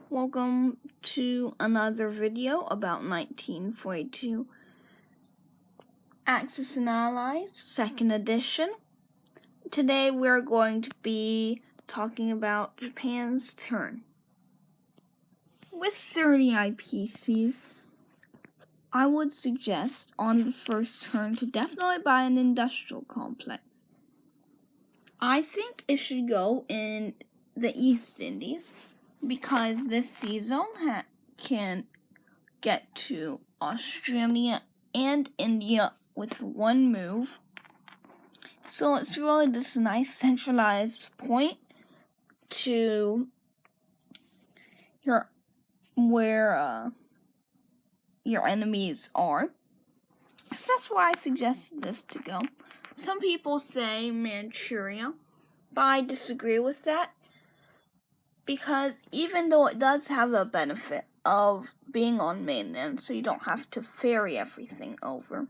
Welcome to another video about 1942 Axis and Allies, 2nd edition. Today we're going to be talking about Japan's turn. With 30 IPCs, I would suggest on the first turn to definitely buy an industrial complex. I think it should go in the East Indies, because this sea zone can get to Australia and India with one move. So it's really this nice centralized point to where your enemies are. So that's why I suggest this to go. Some people say Manchuria, but I disagree with that. Because even though it does have a benefit of being on mainland, so you don't have to ferry everything over,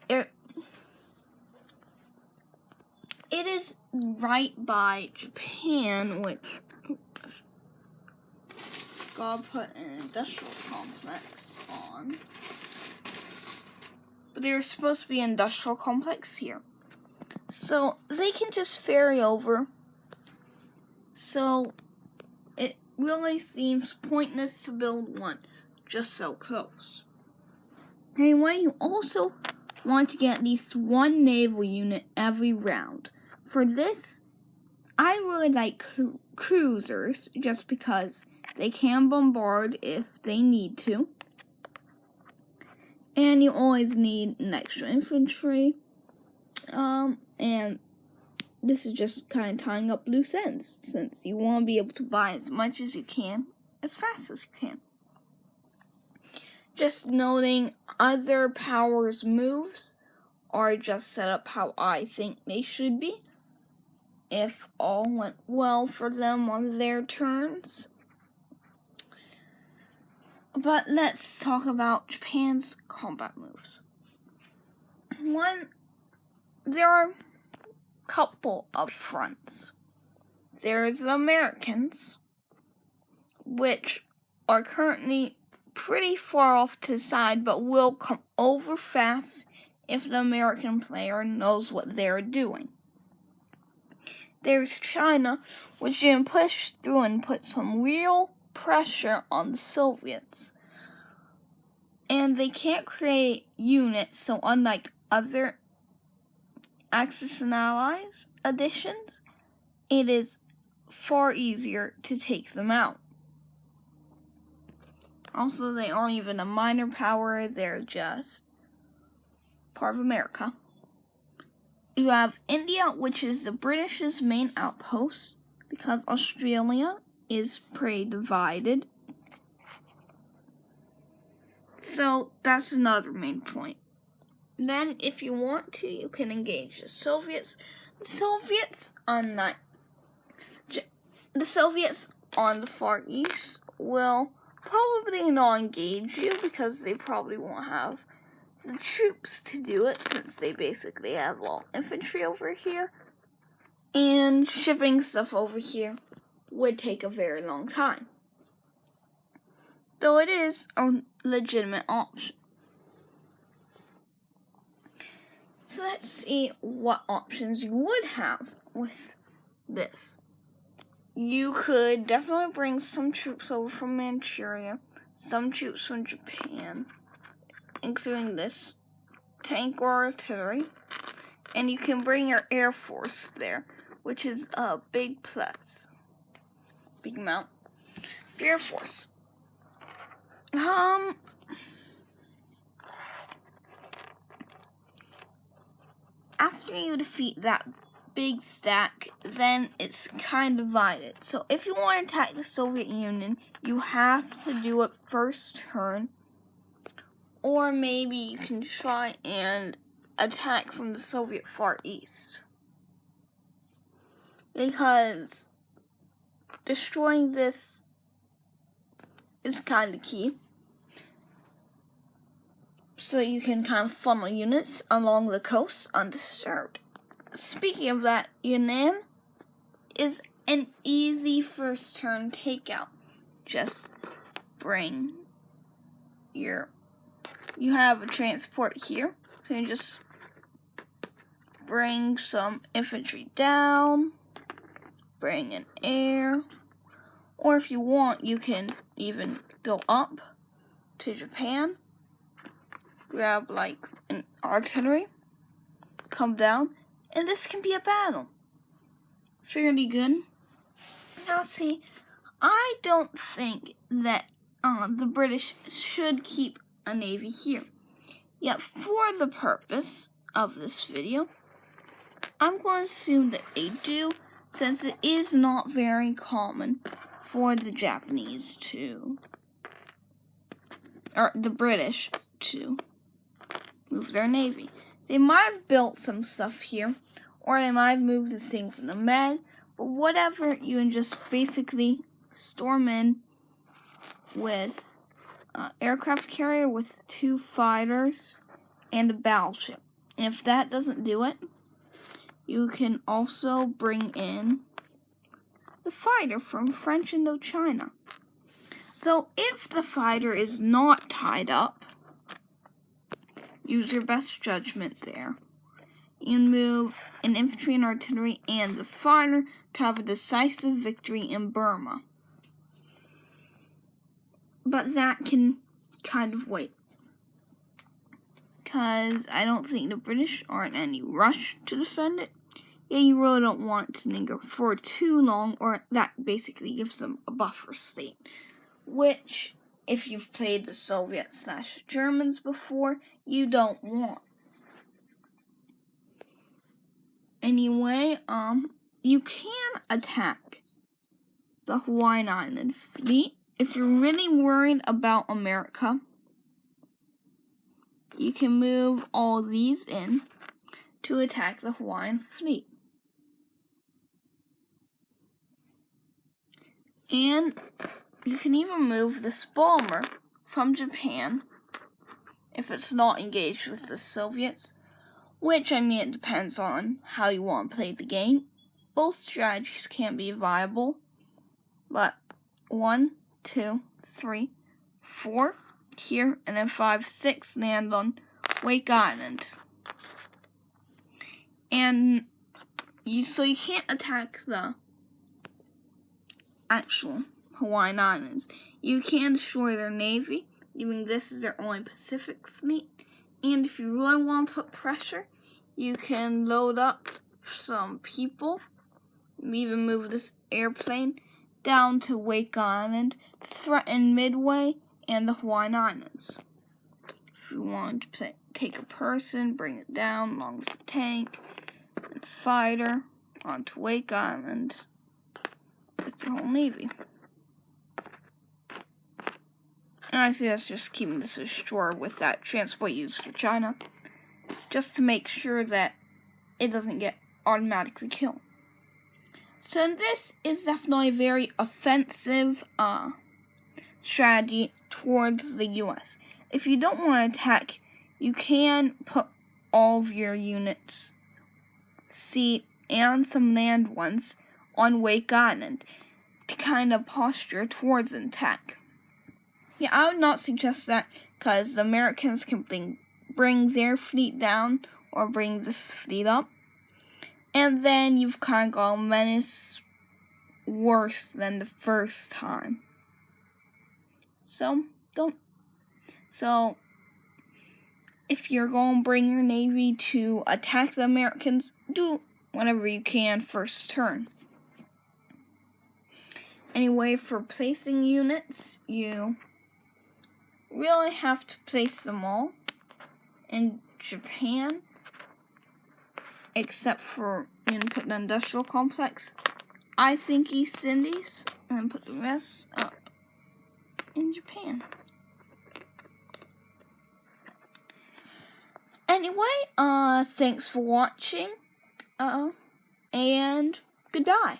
it is right by Japan, which gotta put an industrial complex on. But there's supposed to be an industrial complex here. So they can just ferry over. So it really seems pointless to build one just so close. Anyway, you also want to get at least one naval unit every round. For this, I really like cruisers just because they can bombard if they need to. And you always need an extra infantry. And this is just kind of tying up loose ends, since you want to be able to buy as much as you can, as fast as you can. Just noting other powers' moves are just set up how I think they should be, if all went well for them on their turns. But let's talk about Japan's combat moves. There are couple of fronts. There's the Americans, which are currently pretty far off to the side, but will come over fast if the American player knows what they're doing. There's China, which can push through and put some real pressure on the Soviets. And they can't create units, so unlike other Axis and Allies editions, it is far easier to take them out. Also, they aren't even a minor power, they're just part of America. You have India, which is the British's main outpost, because Australia is pretty divided. So that's another main point. Then, if you want to, you can engage the Soviets. The Soviets on the Far East will probably not engage you because they probably won't have the troops to do it, since they basically have all infantry over here. And shipping stuff over here would take a very long time. Though it is a legitimate option. So let's see what options you would have with this. You could definitely bring some troops over from Manchuria, some troops from Japan, including this tank or artillery, and you can bring your Air Force there, which is a big plus. Big amount of Air Force. After you defeat that big stack, then it's kind of divided. So if you want to attack the Soviet Union, you have to do it first turn. Or maybe you can try and attack from the Soviet Far East. Because destroying this is kind of key. So you can kind of funnel units along the coast undisturbed. Speaking of that, Yunnan is an easy first turn takeout. Just bring you have a transport here, so you just bring some infantry down, bring an air, or if you want, you can even go up to Japan, grab like an artillery, come down, and this can be a battle. Fairly good. Now see, I don't think that the British should keep a navy here. Yet for the purpose of this video, I'm going to assume that they do, since it is not very common for the Japanese to, or the British to move their navy. They might have built some stuff here, or they might have moved the thing from the Med, but whatever, you can just basically storm in with aircraft carrier with 2 fighters and a battleship. And if that doesn't do it, you can also bring in the fighter from French Indochina. Though if the fighter is not tied up, use your best judgment there. You move an infantry and artillery and the fighter to have a decisive victory in Burma. But that can kind of wait, because I don't think the British are in any rush to defend it. Yeah, you really don't want to linger for too long, or that basically gives them a buffer state, which, if you've played the Soviets/Germans before, you don't want. Anyway, you can attack the Hawaiian Island fleet. If you're really worried about America, you can move all these in to attack the Hawaiian fleet. And you can even move this bomber from Japan if it's not engaged with the Soviets, which, I mean, it depends on how you want to play the game. Both strategies can be viable, but 1, 2, 3, 4 here, and then 5, 6 land on Wake Island. And so you can't attack the actual Hawaiian Islands. You can destroy their navy, even this is their only Pacific fleet. And if you really want to put pressure, you can load up some people, even move this airplane down to Wake Island to threaten Midway and the Hawaiian Islands. If you want to take a person, bring it down along with the tank and the fighter onto Wake Island with the whole navy. And I suggest just keeping this ashore with that transport used for China, just to make sure that it doesn't get automatically killed. So this is definitely a very offensive strategy towards the US. If you don't want to attack, you can put all of your units, sea and some land ones, on Wake Island to kind of posture towards an attack. Yeah, I would not suggest that, because the Americans can bring their fleet down or bring this fleet up, and then you've kind of got a menace worse than the first time. So if you're going to bring your navy to attack the Americans, do whatever you can first turn. Anyway, for placing units, you really have to place them all in Japan, except for put the industrial complex. I think East Indies, and put the rest up in Japan. Anyway, thanks for watching, and goodbye.